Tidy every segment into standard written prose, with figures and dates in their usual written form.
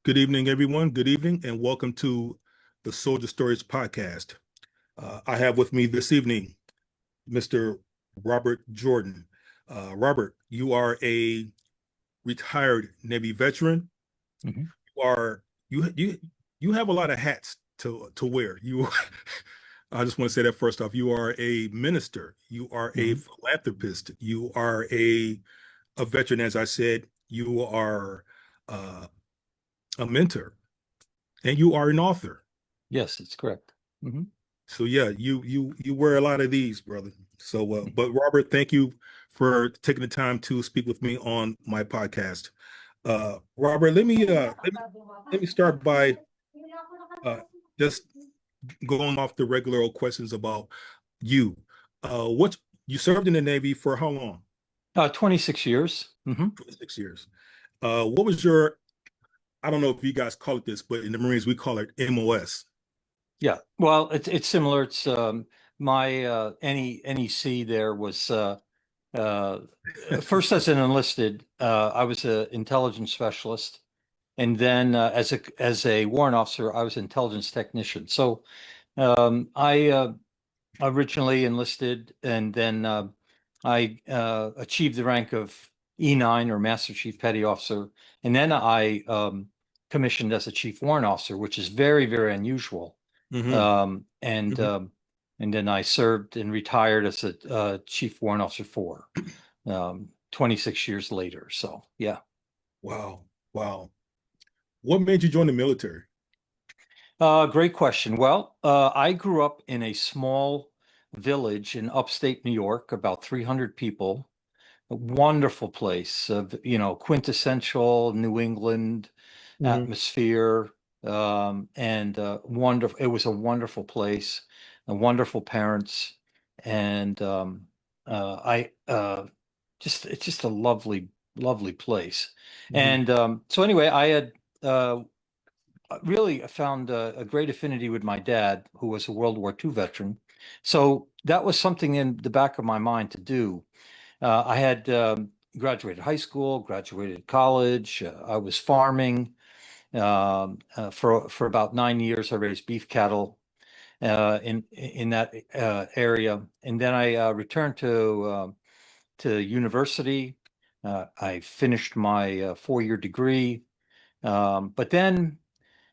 Good evening, everyone. Good evening, and welcome to the Soldier Stories podcast. I have with me this evening Mr. Robert Jordan. Robert, you are a retired Navy veteran. Mhm. You are you have a lot of hats to wear. You, I just want to say that first off. You are a minister. You are a Mhm. philanthropist. You are a veteran, as I said. You are uh, a mentor, and you are an author. Yes, it's correct. Mhm. So yeah, you wear a lot of these, brother. So, Mhm. but Robert, thank you for taking the time to speak with me on my podcast. Robert, let me start by uh, just going off the regular old questions about you. What you served in the Navy for how long? 26 years. 6 years. What was your? I don't know if you guys call it this, but in the Marines we call it MOS. Yeah. Well, it's similar. It's my NEC there was uh, first as an enlisted. I was an intelligence specialist, and then as a warrant officer, I was an intelligence technician. So I originally enlisted, and then I achieved the rank of E9 or Master Chief Petty Officer, and then I commissioned as a Chief Warrant Officer, which is very, very unusual. Hmm. Um, and Hmm. um, and then I served and retired as a Chief Warrant Officer for 26 years later. So yeah. Wow, wow. What made you join the military? Great question. Well, I grew up in a small village in upstate New York, about 300 people. A wonderful place of, quintessential New England Hmm. atmosphere. And wonderful. It was a wonderful place, and wonderful parents, and I it's just a lovely, lovely place. Hmm. And so anyway, I had really found a great affinity with my dad, who was a World War II veteran. So that was something in the back of my mind to do. I had graduated high school, graduated college. I was farming for about 9 years. I raised beef cattle in that area, and then I returned to university. I finished my 4-year degree, but then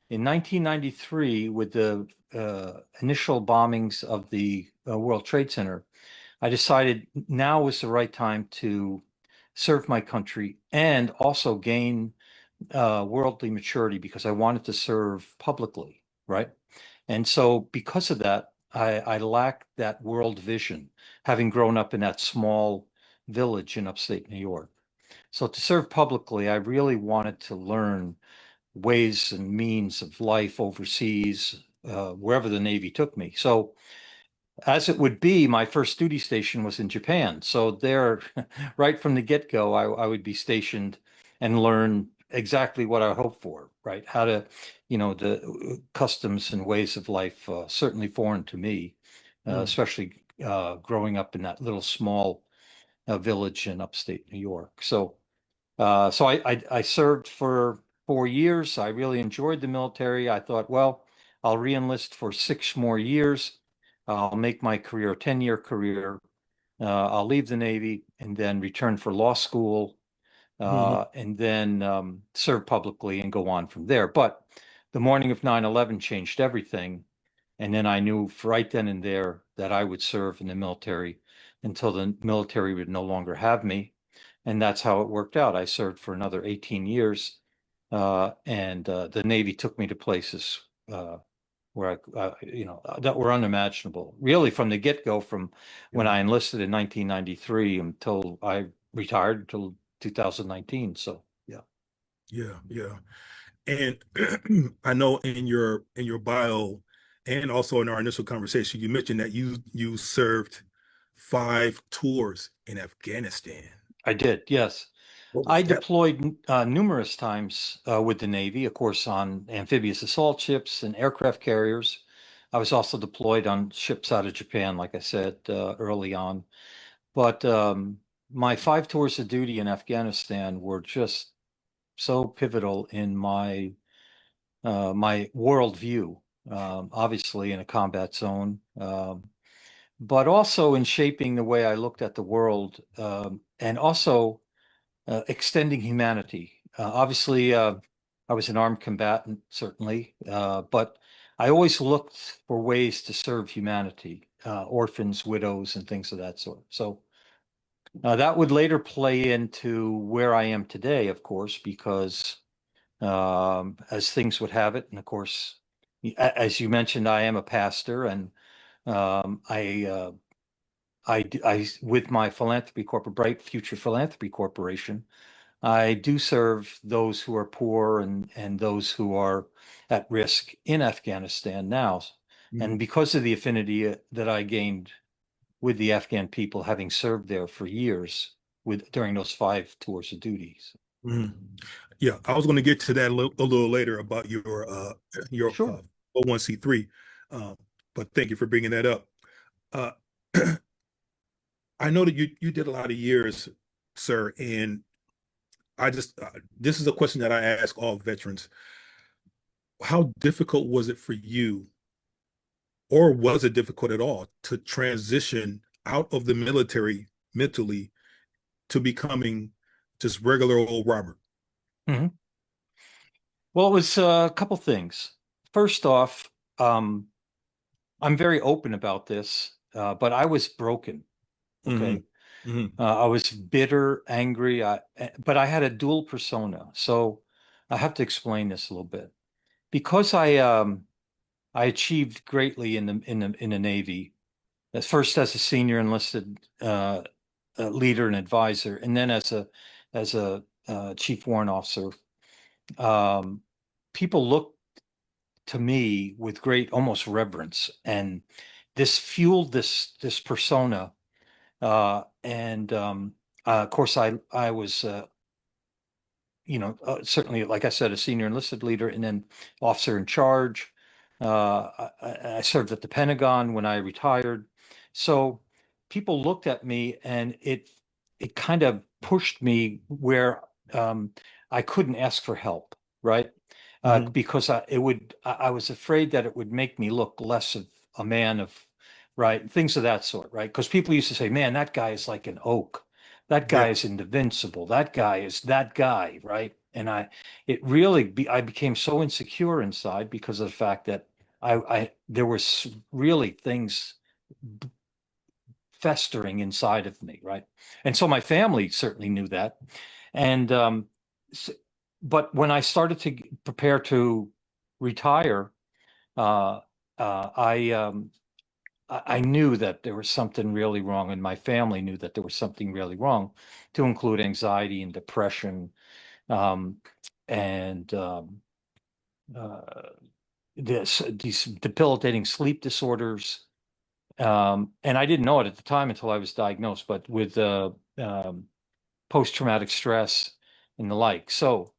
in 1993, with the initial bombings of the World Trade Center, I decided now was the right time to serve my country and also gain worldly maturity, because I wanted to serve publicly, right? And so because of that, I lacked that world vision, having grown up in that small village in upstate New York. So to serve publicly, I really wanted to learn ways and means of life overseas, wherever the Navy took me. So as it would be, my first duty station was in Japan. So there, right from the get-go, I would be stationed and learn exactly what I hoped for, right? How to, the customs and ways of life, certainly foreign to me, especially growing up in that little small village in upstate New York. So I served for 4 years. I really enjoyed the military. I thought, well, I'll re-enlist for 6 more years. I'll make my career a 10-year career. I'll leave the Navy and then return for law school, Hmm. and then serve publicly and go on from there. But the morning of 9/11 changed everything. And then I knew right then and there that I would serve in the military until the military would no longer have me. And that's how it worked out. I served for another 18 years, and the Navy took me to places where that were unimaginable, really, from the get-go, from when Yeah, I enlisted in 1993 until I retired until 2019. So, yeah. yeah, yeah. And I know in your bio and also in our initial conversation, you mentioned that you served 5 tours in Afghanistan. I did, yes. What I was that? deployed numerous times with the Navy, of course, on amphibious assault ships and aircraft carriers. I was also deployed on ships out of Japan, like I said early on. But my 5 tours of duty in Afghanistan were just so pivotal in my my worldview, obviously in a combat zone, but also in shaping the way I looked at the world, and also extending humanity. Obviously, I was an armed combatant, certainly, but I always looked for ways to serve humanity, orphans, widows, and things of that sort. So that would later play into where I am today, of course, because as things would have it, and of course, as you mentioned, I am a pastor, and with my philanthropy corporate, Bright Future Philanthropy Corporation, I do serve those who are poor and those who are at risk in Afghanistan now. And because of the affinity that I gained with the Afghan people, having served there for years during those 5 tours of duties. Mhm. Yeah, I was going to get to that a little later about your Sure. 01c3, but thank you for bringing that up. Uh, I know that you did a lot of years, sir, and I just this is a question that I ask all veterans. How difficult was it for you, or was it difficult at all, to transition out of the military mentally to becoming just regular old Robert? Mhm. Well, it was a couple things. First off, I'm very open about this, but I was broken. Hmm. Okay. Hmm. I was bitter, angry, but I had a dual persona. So I have to explain this a little bit. Because I achieved greatly in the Navy, at first as a senior enlisted leader and advisor, and then as a chief warrant officer. Um, People looked to me with great, almost reverence, and this fueled this persona. And Of course, I was certainly, like I said, a senior enlisted leader and then officer in charge. I served at the Pentagon when I retired. So people looked at me, and it kind of pushed me where I couldn't ask for help, right? Hmm. Because I was afraid that it would make me look less of a man of, right, things of that sort, right? Because people used to say, man, that guy is like an oak. That guy Yeah. is invincible. That guy is that guy, right? And I became so insecure inside because of the fact that there was really things festering inside of me, right? And so my family certainly knew that. And s- but when I started to prepare to retire, uh, uh, I um, I knew that there was something really wrong, and my family knew that there was something really wrong, to include anxiety and depression, um, and uh, these debilitating sleep disorders. And I didn't know it at the time until I was diagnosed, but with post-traumatic stress and the like. So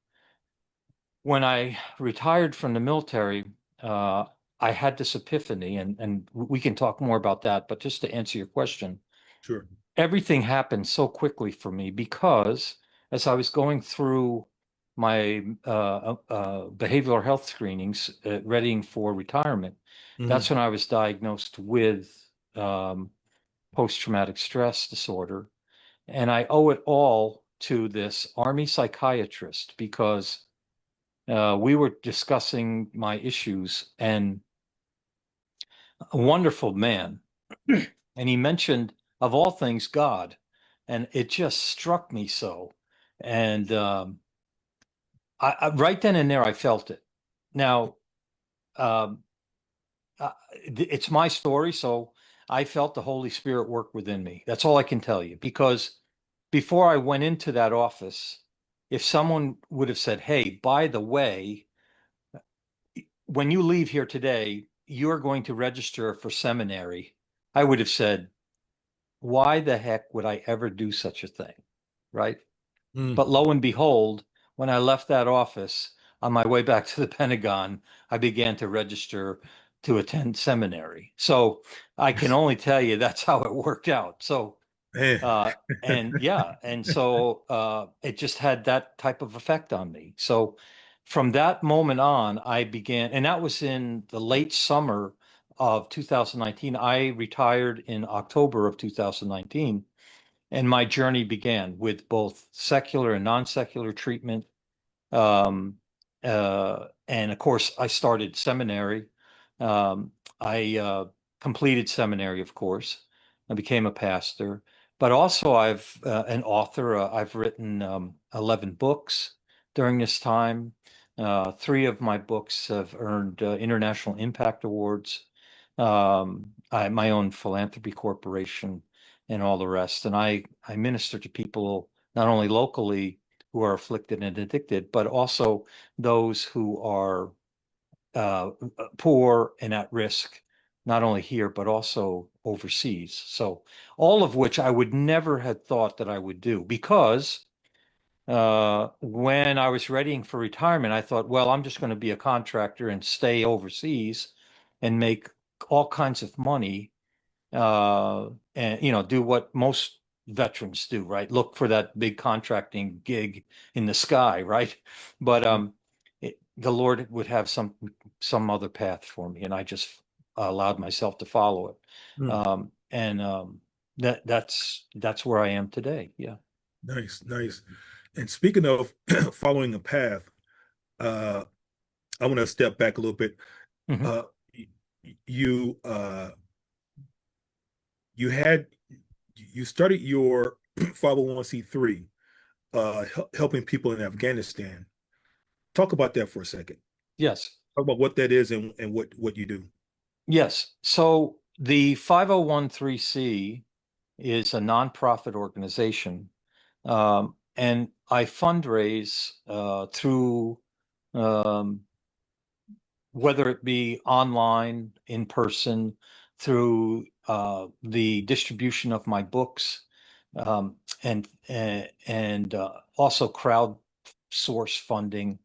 when I retired from the military, uh, I had this epiphany, and we can talk more about that. But just to answer your question, Sure. everything happened so quickly for me because as I was going through my behavioral health screenings, readying for retirement, that's Hmm. when I was diagnosed with um, post-traumatic stress disorder. And I owe it all to this Army psychiatrist because we were discussing my issues, and a wonderful man. And he mentioned, of all things, God. And it just struck me so. And right then and there, I felt it. Now, um, it's my story. So I felt the Holy Spirit work within me. That's all I can tell you. Because before I went into that office, if someone would have said, hey, by the way, when you leave here today, you're going to register for seminary, I would have said, why the heck would I ever do such a thing? Right. But Hmm. lo and behold, when I left that office on my way back to the Pentagon, I began to register to attend seminary. So I can only tell you that's how it worked out. So, Man. and yeah, and so it just had that type of effect on me. So from that moment on, I began, and that was in the late summer of 2019. I retired in October of 2019, and my journey began with both secular and non-secular treatment. Um, and of course, I started seminary. I completed seminary, of course. I became a pastor, but also I've an author. I've written 11 books during this time. Three of my books have earned international impact awards. My own philanthropy corporation and all the rest. And I minister to people not only locally who are afflicted and addicted, but also those who are poor and at risk, not only here, but also overseas. So all of which I would never have thought that I would do because when I was readying for retirement, I thought, well, I'm just going to be a contractor and stay overseas and make all kinds of money and do what most veterans do, right? Look for that big contracting gig in the sky, right? But the Lord would have some other path for me, and I just allowed myself to follow it. Mm. And that's where I am today. Yeah. Nice, nice. And speaking of following a path, uh, I want to step back a little bit. Mhm. Uh, y- you you had you started your 501c3 helping people in Afghanistan. Talk about that for a second. Yes. Talk about what that is and what you do. Yes. So the 501(c) is a nonprofit organization. And I fundraise through um, whether it be online, in person, through the distribution of my books, and also crowdsource funding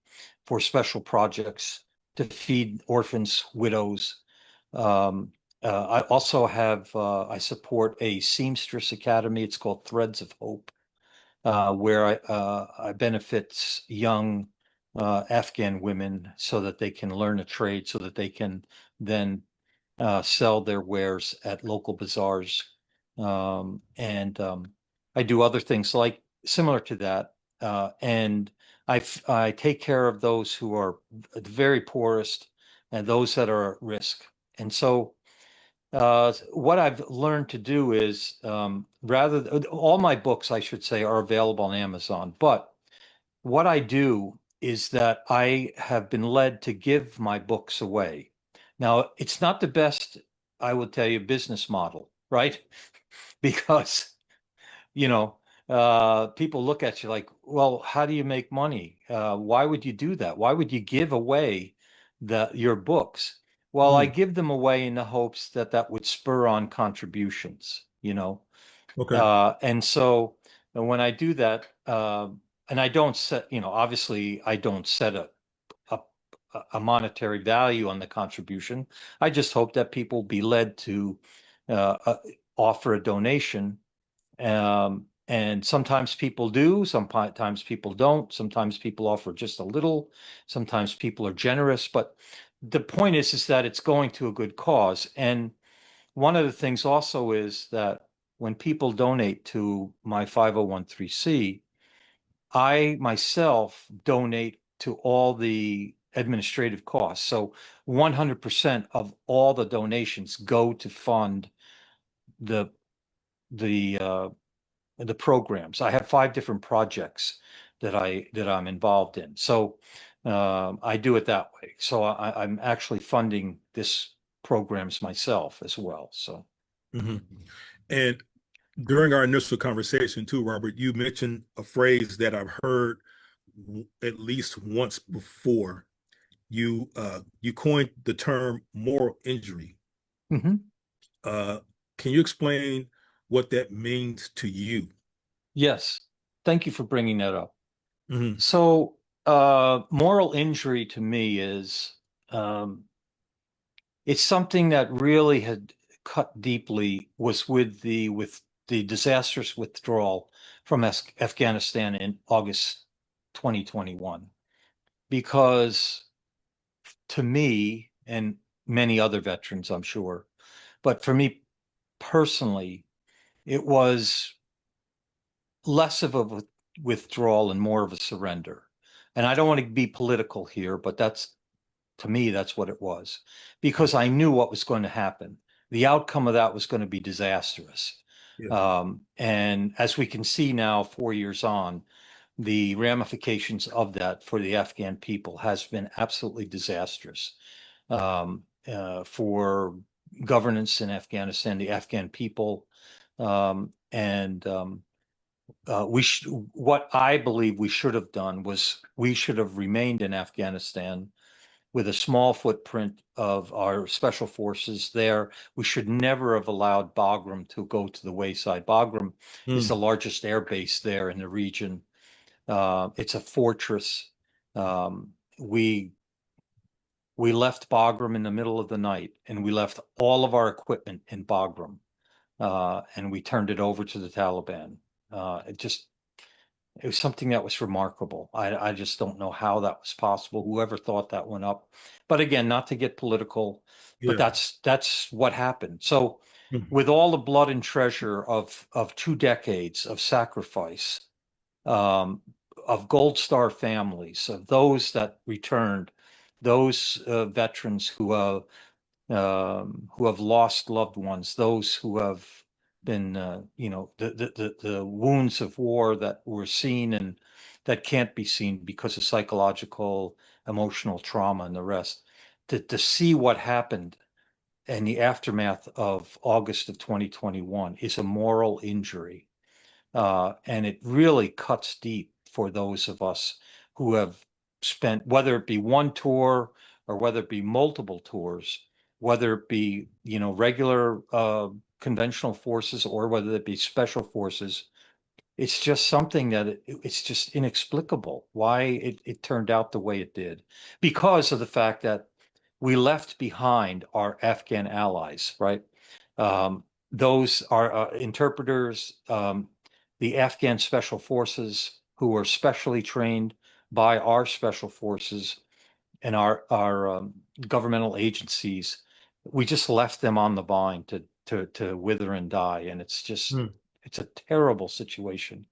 for special projects to feed orphans, widows. Um, I also have I support a seamstress academy. It's called Threads of Hope, where I benefits young Afghan women so that they can learn a trade, so that they can then sell their wares at local bazaars. And I do other things like similar to that. And I take care of those who are the very poorest and those that are at risk. And so what I've learned to do is all my books, I should say, are available on Amazon. But what I do is that I have been led to give my books away. Now, it's not the best, I will tell you, business model, right? Because you know, people look at you like, well, how do you make money? Why would you do that? Why would you give away your books? Well, I Mm, give them away in the hopes that that would spur on contributions. okay. And so when I do that, and I don't set, obviously I don't set a, a monetary value on the contribution. I just hope that people be led to offer a donation, and sometimes people do, sometimes people don't, sometimes people offer just a little, sometimes people are generous, but the point is that it's going to a good cause. And one of the things also is that when people donate to my 501(c), I myself donate to all the administrative costs. So 100% of all the donations go to fund the the the programs. I have 5 different projects that I'm involved in. So I do it that way. So I'm actually funding this programs myself as well. So Hmm. And during our initial conversation too, Robert, you mentioned a phrase that I've heard at least once before. You coined the term moral injury. mhm. Uh, can you explain what that means to you? Yes, thank you for bringing that up. Hmm. So moral injury to me is um, it's something that really had cut deeply was with the disastrous withdrawal from Afghanistan in August 2021. because to me, and many other veterans, I'm sure, but for me personally, it was less of a withdrawal and more of a surrender. And I don't want to be political here, but to me, that's what it was, because I knew what was going to happen. The outcome of that was going to be disastrous. Yeah. And as we can see now, 4 years on, the ramifications of that for the Afghan people has been absolutely disastrous, for governance in Afghanistan, the Afghan people, and what I believe we should have done was we should have remained in Afghanistan with a small footprint of our special forces there. We should never have allowed Bagram to go to the wayside. Bagram is the largest air base there in the region. It's a fortress. We left Bagram in the middle of the night, and we left all of our equipment in Bagram, and we turned it over to the Taliban. It was something that was remarkable. I just don't know how that was possible. Whoever thought that went up. But again, not to get political, but Yeah. that's what happened. So Mm. with all the blood and treasure of 2 decades of sacrifice, um, of Gold Star families, of those that returned, those veterans who have lost loved ones, those who have been, the wounds of war that were seen and that can't be seen because of psychological, emotional trauma and the rest. To see what happened in the aftermath of August of 2021 is a moral injury. And it really cuts deep for those of us who have spent, whether it be one tour or whether it be multiple tours, whether it be, regular conventional forces or whether it be special forces. It's just something that it's just inexplicable why it turned out the way it did, because of the fact that we left behind our Afghan allies, right? Those are interpreters, the Afghan special forces who are specially trained by our special forces and our governmental agencies. We just left them on the vine to wither and die, and Mm. it's a terrible situation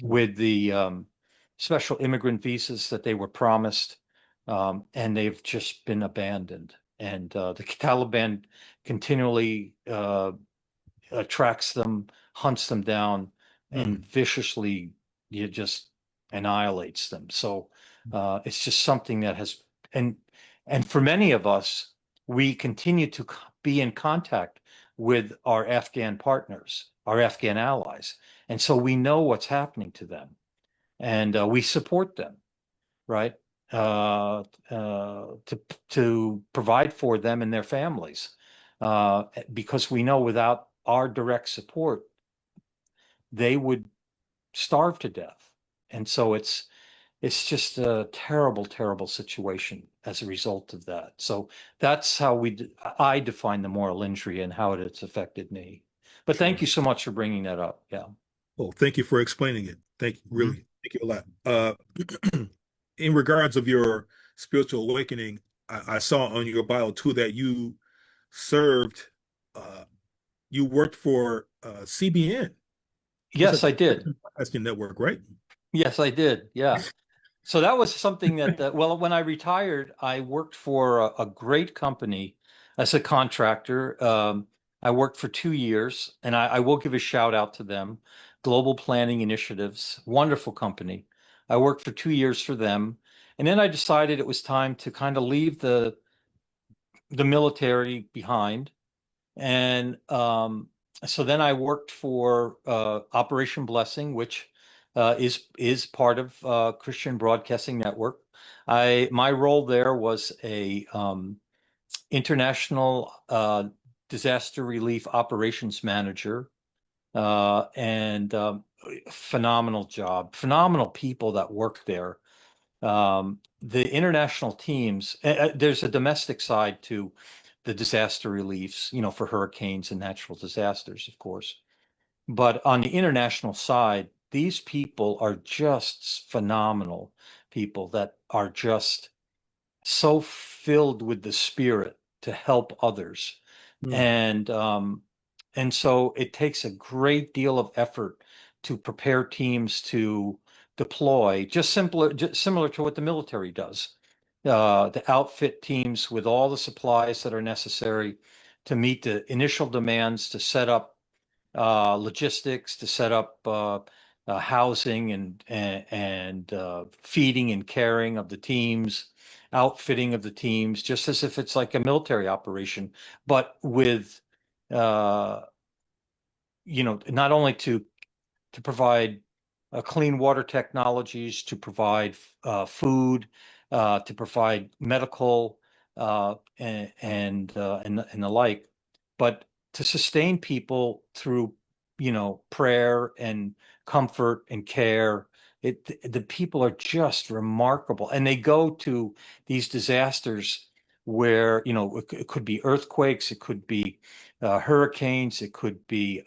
with the special immigrant visas that they were promised, and they've just been abandoned. And the Taliban continually attracts them, hunts them down, and Mm. viciously just annihilates them. So it's just something that has, and for many of us, we continue to be in contact with our Afghan partners, our Afghan allies. And so we know what's happening to them, and we support them, right? To provide for them and their families, because we know without our direct support, they would starve to death. And so it's just a terrible, terrible situation as a result of that. So that's how I define the moral injury and how it has affected me. But thank Sure. you so much for bringing that up. Yeah. Well, thank you for explaining it. Thank you, Mhm. really. Thank you a lot. In regards of your spiritual awakening, I saw on your bio too that you served, uh, you worked for CBN. Was Yes, that the I did. Christian Broadcasting Network, right? Yes, I did. Yeah. So that was something well, when I retired, I worked for a great company as a contractor. I worked for 2 years, and I will give a shout out to them. Global Planning Initiatives, wonderful company. I worked for 2 years for them. And then I decided it was time to kind of leave the military behind. And so then I worked for Operation Blessing, which is part of Christian Broadcasting Network. My role there was a international disaster relief operations manager, and phenomenal job, phenomenal people that work there. The international teams, there's a domestic side to the disaster reliefs, for hurricanes and natural disasters, of course. But on the international side, these people are just phenomenal people that are just so filled with the spirit to help others. Mm. And so it takes a great deal of effort to prepare teams to deploy, just similar to what the military does. To outfit teams with all the supplies that are necessary to meet the initial demands, to set up logistics, to set up housing and feeding and caring of the teams, outfitting of the teams, just as if it's like a military operation, but with uh, not only to provide clean water technologies, to provide food, to provide medical and the like, but to sustain people through, prayer and comfort and care. The people are just remarkable, and they go to these disasters where, it could be earthquakes, it could be hurricanes, it could be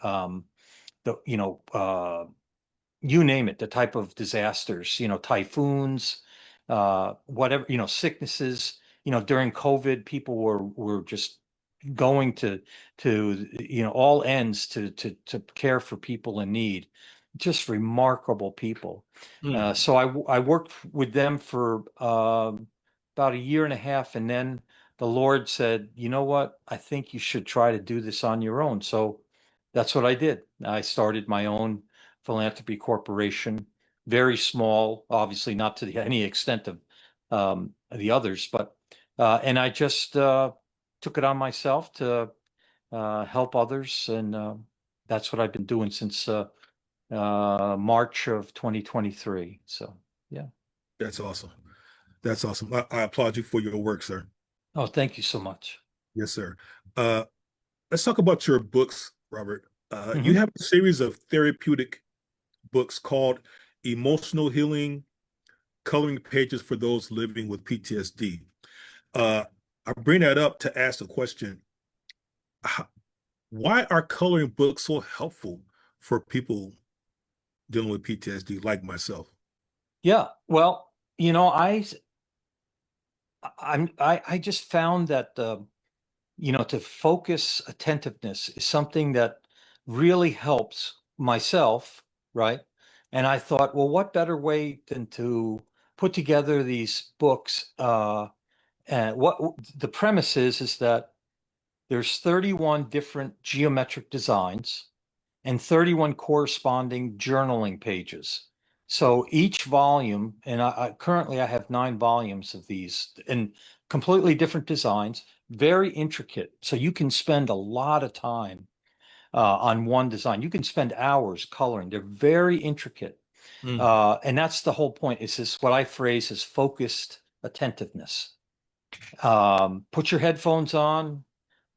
the you name it, the type of disasters, typhoons, whatever, sicknesses. During COVID, people were just going to all ends to care for people in need. Just remarkable people. Mm. So I worked with them for about a year and a half, and then the Lord said, "You know what? I think you should try to do this on your own." So that's what I did. I started my own philanthropy corporation, very small, obviously not to any extent of the others, but and I just took it on myself to help others, and that's what I've been doing since March of 2023. So yeah. That's awesome. That's awesome. I applaud you for your work, sir. Oh, thank you so much. Yes, sir. Uh, let's talk about your books, Robert. You Mhm. have a series of therapeutic books called Emotional Healing, Coloring Pages for Those Living with PTSD. Uh, I bring that up to ask the question, why are coloring books so helpful for people dealing with PTSD like myself? Yeah. Well, I just found that to focus attentiveness is something that really helps myself, right? And I thought, well, what better way than to put together these books? And what the premise is that there's 31 different geometric designs and 31 corresponding journaling pages. So each volume, and currently I have 9 volumes of these and completely different designs, very intricate. So you can spend a lot of time on one design. You can spend hours coloring. They're very intricate. Mm. And that's the whole point. Is this what I phrase as focused attentiveness. Put your headphones on,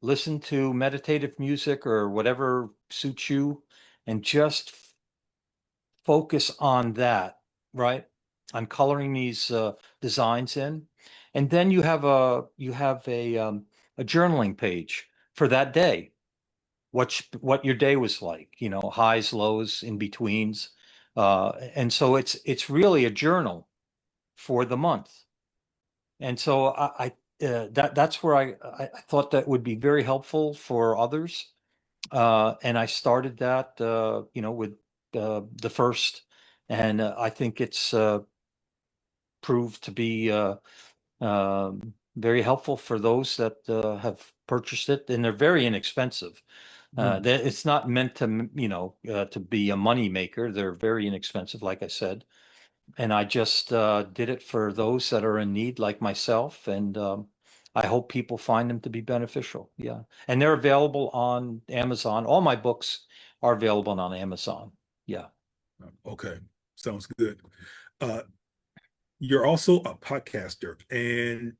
listen to meditative music or whatever suits you, and just focus on that, right? On coloring these designs in, and then you have a journaling page for that day. What your day was like, highs, lows, in betweens, and so it's really a journal for the month. And so that's where I thought that would be very helpful for others. And I started that, with the first, and I think it's proved to be very helpful for those that have purchased it, and they're very inexpensive. Mm. It's not meant to, to be a money maker. They're very inexpensive, like I said, and I just did it for those that are in need, like myself, and I hope people find them to be beneficial. Yeah, and they're available on Amazon. All my books are available on Amazon. Yeah. Okay, sounds good. Uh, you're also a podcaster, and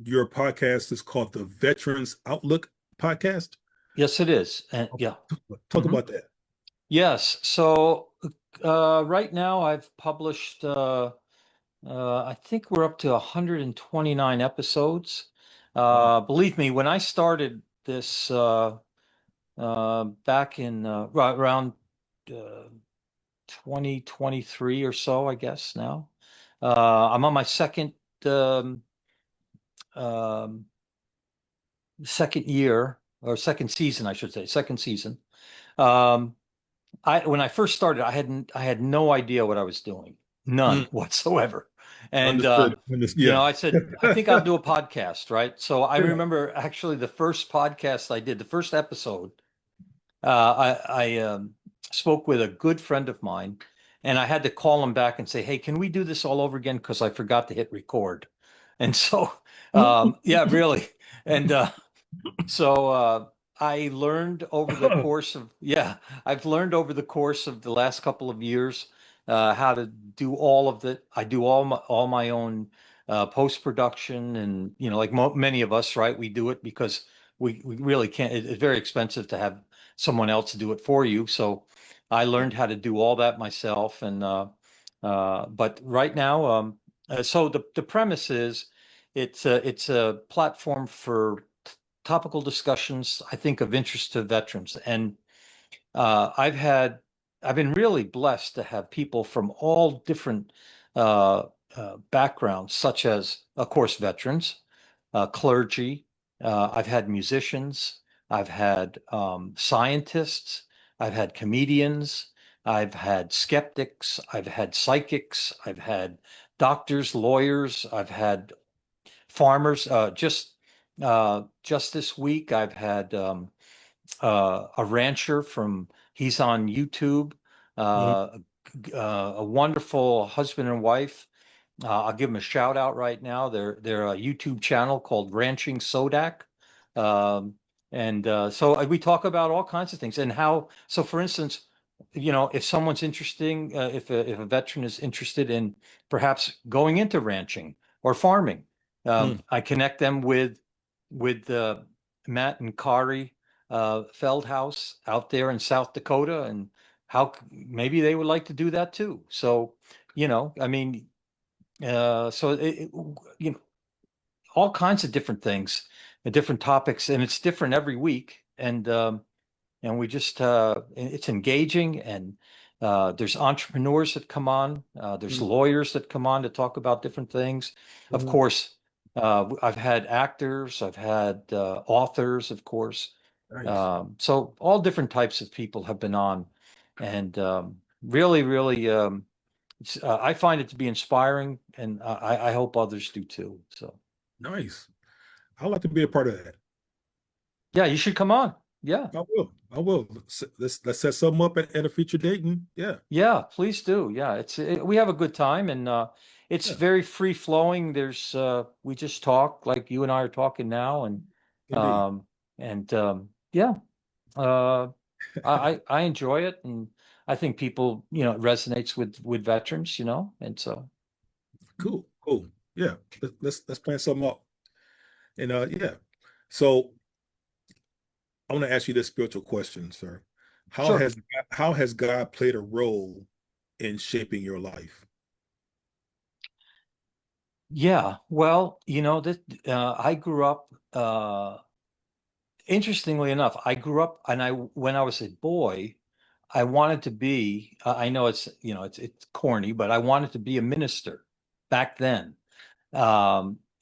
your podcast is called the Veterans Outlook Podcast. Yes, it is. And yeah. Talk Mhm. about that. Yes. So right now I've published. I think we're up to 129 episodes. Wow. Believe me, when I started this back in around uh, 2023 or so, I guess now. I'm on my um, um, second year or second season, I should say, second season. Um, when I first started, I had no idea what I was doing, none Mm, whatsoever. And understood. Yeah. I said, I think I'll do a podcast, right? So I remember actually the first podcast I did, the first episode, I spoke with a good friend of mine, and I had to call him back and say, "Hey, can we do this all over again? Because I forgot to hit record." And so, Yeah. yeah, really. And so I learned over the course of, yeah, I've learned over the course of the last couple of years how to do all of the, I do all my own post production, and like many of us, right? We do it because we really can't. It's very expensive to have someone else do it for you. So I learned how to do all that myself, and but right now, so the premise is it's a platform for topical discussions, I think, of interest to veterans. And uh, I've had, I've been really blessed to have people from all different uh, backgrounds, such as, of course, veterans, clergy. I've had musicians. I've had scientists. I've had comedians. I've had skeptics. I've had psychics. I've had doctors, lawyers. I've had farmers. Just this week, I've had a rancher from. He's on YouTube. Mhm. A wonderful husband and wife. I'll give them a shout out right now. They're a YouTube channel called Ranching Sodak. Um, and so we talk about all kinds of things and how. So, for instance, if someone's interesting, if a veteran is interested in perhaps going into ranching or farming, Mm. I connect them with Matt and Kari Feldhouse out there in South Dakota, and how maybe they would like to do that too. So, I mean, so all kinds of different things, different topics, and it's different every week. And we just it's engaging, and there's entrepreneurs that come on, there's Mm. lawyers that come on to talk about different things. Of Mhm. course, I've had actors, I've had authors, of course. Nice. So all different types of people have been on, and really, really, I find it to be inspiring, and I hope others do too. So Nice. I'd like to be a part of that. yeah, you should come on. Yeah. I will. I will. Let's set something up at a future date. And yeah. Yeah, please do. Yeah, we have a good time, and it's Yeah. very free flowing. There's we just talk like you and I are talking now, Indeed. yeah, uh, I enjoy it, and I think people, it resonates with veterans, and so Cool. Cool. Yeah. Let's plan something up. And yeah. So I want to ask you this spiritual question, sir. How sure. has how has God played a role in shaping your life? Yeah, well, that I grew up. Interestingly enough, I grew up, and when I was a boy, I wanted to be. I know it's corny, but I wanted to be a minister back then.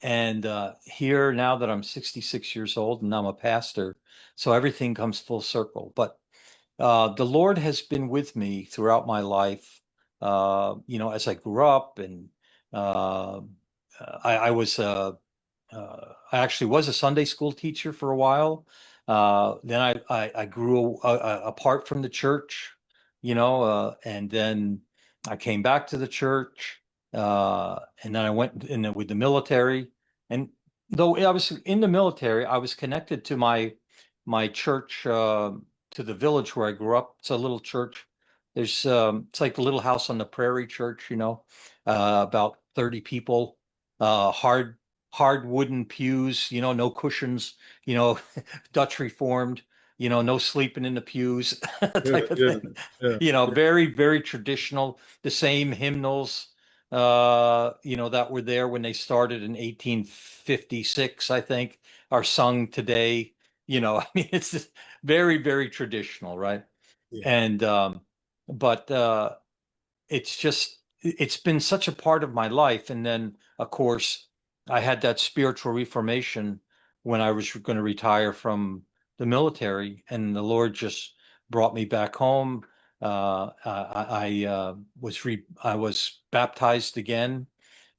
And here now that I'm 66 years old and I'm a pastor, so everything comes full circle. But the Lord has been with me throughout my life. As I grew up, and uh, I was I actually was a Sunday school teacher for a while. Then I grew apart from the church, and then I came back to the church, and then I went in with the military. And though I was in the military, I was connected to my church, to the village where I grew up. It's a little church. It's like the Little House on the Prairie church, about 30 people, hard wooden pews, no cushions, you know, Dutch Reformed, no sleeping in the pews Yeah, type of yeah, thing. yeah, Very, very traditional. The same hymnals, that were there when they started in 1856, I think, are sung today. I mean, it's just very, very traditional, right? yeah. And but it's just it's been such a part of my life. And then, of course, I had that spiritual reformation when I was going to retire from the military, and the Lord just brought me back home. I was baptized again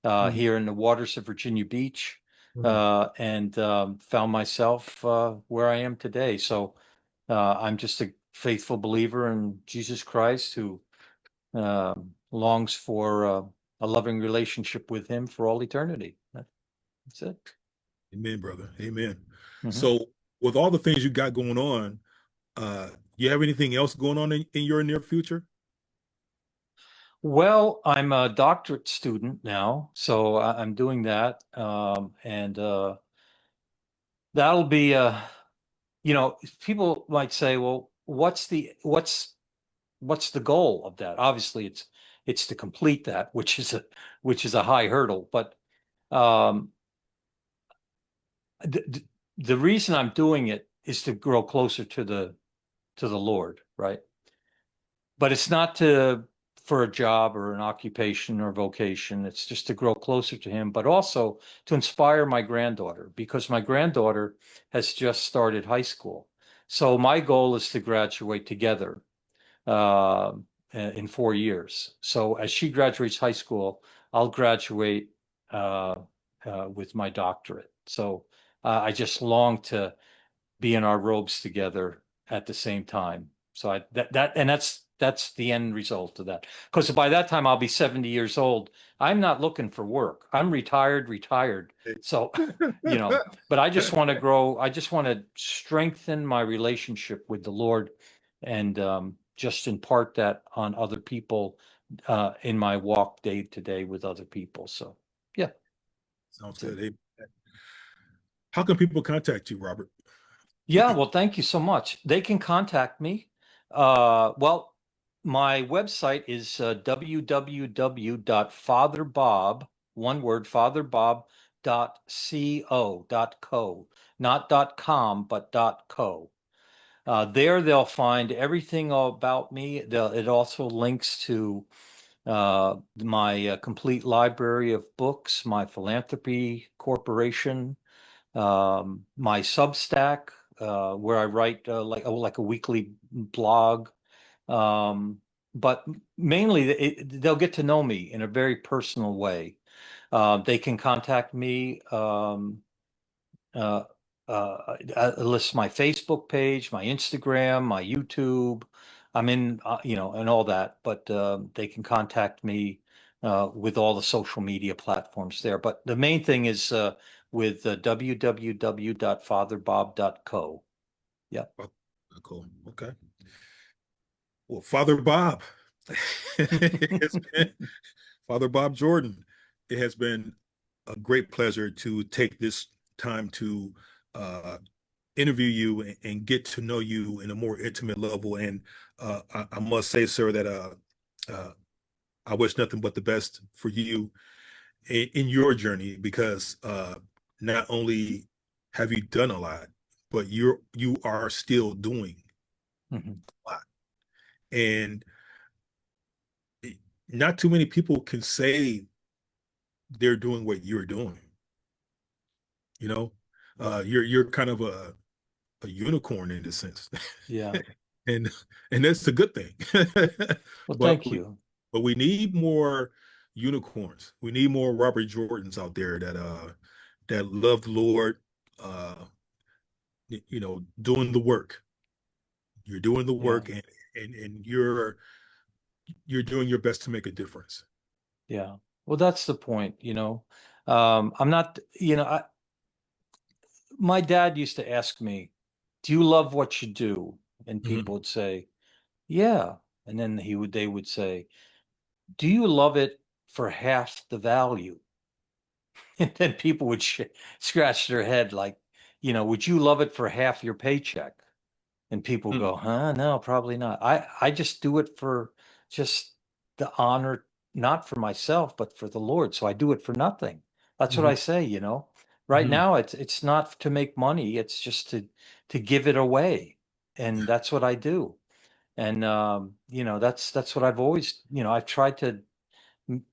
Mhm. here in the waters of Virginia Beach, Mhm. and found myself where I am today. So I'm just a faithful believer in Jesus Christ who longs for a loving relationship with Him for all eternity. That's it. Amen, brother. Amen. Mhm. So, with all the things you got going on, you have anything else going on in your near future? Well, I'm a doctorate student now, so I'm doing that, and that'll be people might say, well, what's the goal of that? Obviously, it's to complete that, which is a high hurdle. But um, the, the reason I'm doing it is to grow closer to the Lord, right? But it's not to for a job or an occupation or vocation. It's just to grow closer to Him, but also to inspire my granddaughter, because my granddaughter has just started high school. So my goal is to graduate together uh, in 4 years. So as she graduates high school, I'll graduate uh, with my doctorate. So I just long to be in our robes together at the same time. So that's the end result of that. Because by that time I'll be 70 years old. I'm not looking for work. I'm retired. So, but I just want to grow. I just want to strengthen my relationship with the Lord, and just impart that on other people in my walk day to day with other people. So, yeah, Sounds that's it. good. Hey, how can people contact you, Robert? Yeah, well, thank you so much. They can contact me. Well, my website is www.fatherbob, one word, fatherbob.co, not .com, but .co. There they'll find everything about me. It also links to my complete library of books, my philanthropy corporation, my Substack, where I write like a weekly blog. Um, but mainly, they'll get to know me in a very personal way. They can contact me. Uh, List my Facebook page, my Instagram, my YouTube. I'm in, and all that. But they can contact me with all the social media platforms there. But the main thing is with www.fatherbob.co. Yeah. Oh, cool. Okay. Well, Father Bob, it's been Father Bob Jordan. It has been a great pleasure to take this time to uh, interview you and get to know you in a more intimate level. And I must say, sir, that uh, I wish nothing but the best for you in your journey because not only have you done a lot, but you are still doing Mhm. a lot. And not too many people can say they're doing what you're doing. You know, you're kind of a unicorn in a sense, Yeah. and and that's a good thing. Well, but thank you. but we need more unicorns. We need more Robert Jordans out there that love the Lord. Uh, doing the work. You're doing the Yeah. work, and you're doing your best to make a difference. Yeah. Well, that's the point, I'm not, my dad used to ask me, do you love what you do? And Mhm. people would say, yeah. And then they would say, do you love it for half the value? And then people would scratch their head like, would you love it for half your paycheck? And people Mm. go, huh? No, probably not. I just do it for just the honor, not for myself, but for the Lord. So I do it for nothing. That's what I Mhm. say. Right Mhm. now it's not to make money, it's just to give it away. And that's what I do. And that's what I've always, I've tried to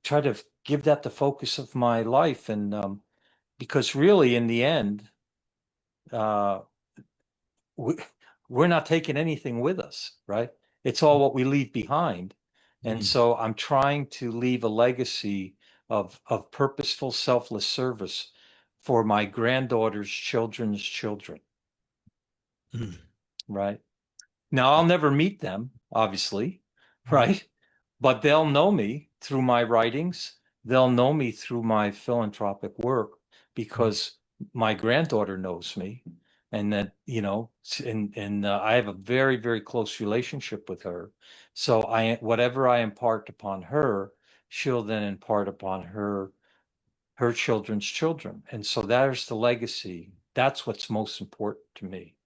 try to give that the focus of my life. And because really, in the end, uh, we, we're not taking anything with us, right? It's all what we leave behind. And Mm, so I'm trying to leave a legacy of purposeful, selfless service for my granddaughter's children's children, mm, right? Now, I'll never meet them, obviously, mm, right? But they'll know me through my writings. They'll know me through my philanthropic work mm, because my granddaughter knows me. And that, and I have a very, very close relationship with her. So whatever I impart upon her, she'll then impart upon her children's children. And so there's the legacy. That's what's most important to me.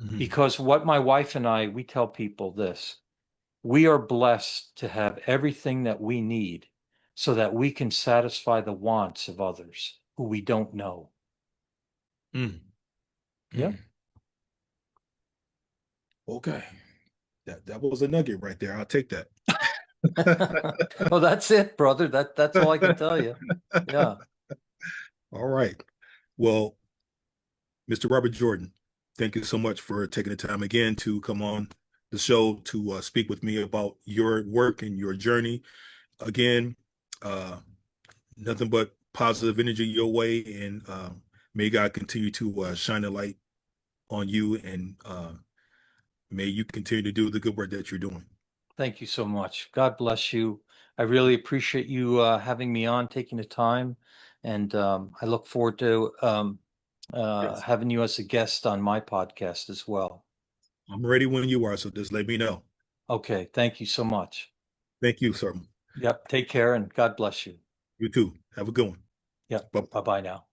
mm, Because what my wife and we tell people this: we are blessed to have everything that we need so that we can satisfy the wants of others who we don't know. mm, Yeah. mm. Okay. That was a nugget right there. I'll take that. Well, that's it, brother. That's all I can tell you. Yeah. All right. Well, Mr. Robert Jordan, thank you so much for taking the time again to come on the show to speak with me about your work and your journey. Again, uh, nothing but positive energy your way, and may God continue to shine a light on you, and may you continue to do the good work that you're doing. Thank you so much. God bless you. I really appreciate you having me on, taking the time, and I look forward to Yes. having you as a guest on my podcast as well. I'm ready when you are, so just let me know. Okay, thank you so much. Thank you, sir. Yep, take care and God bless you. You too. Have a good one. Yep, Bye. bye-bye now.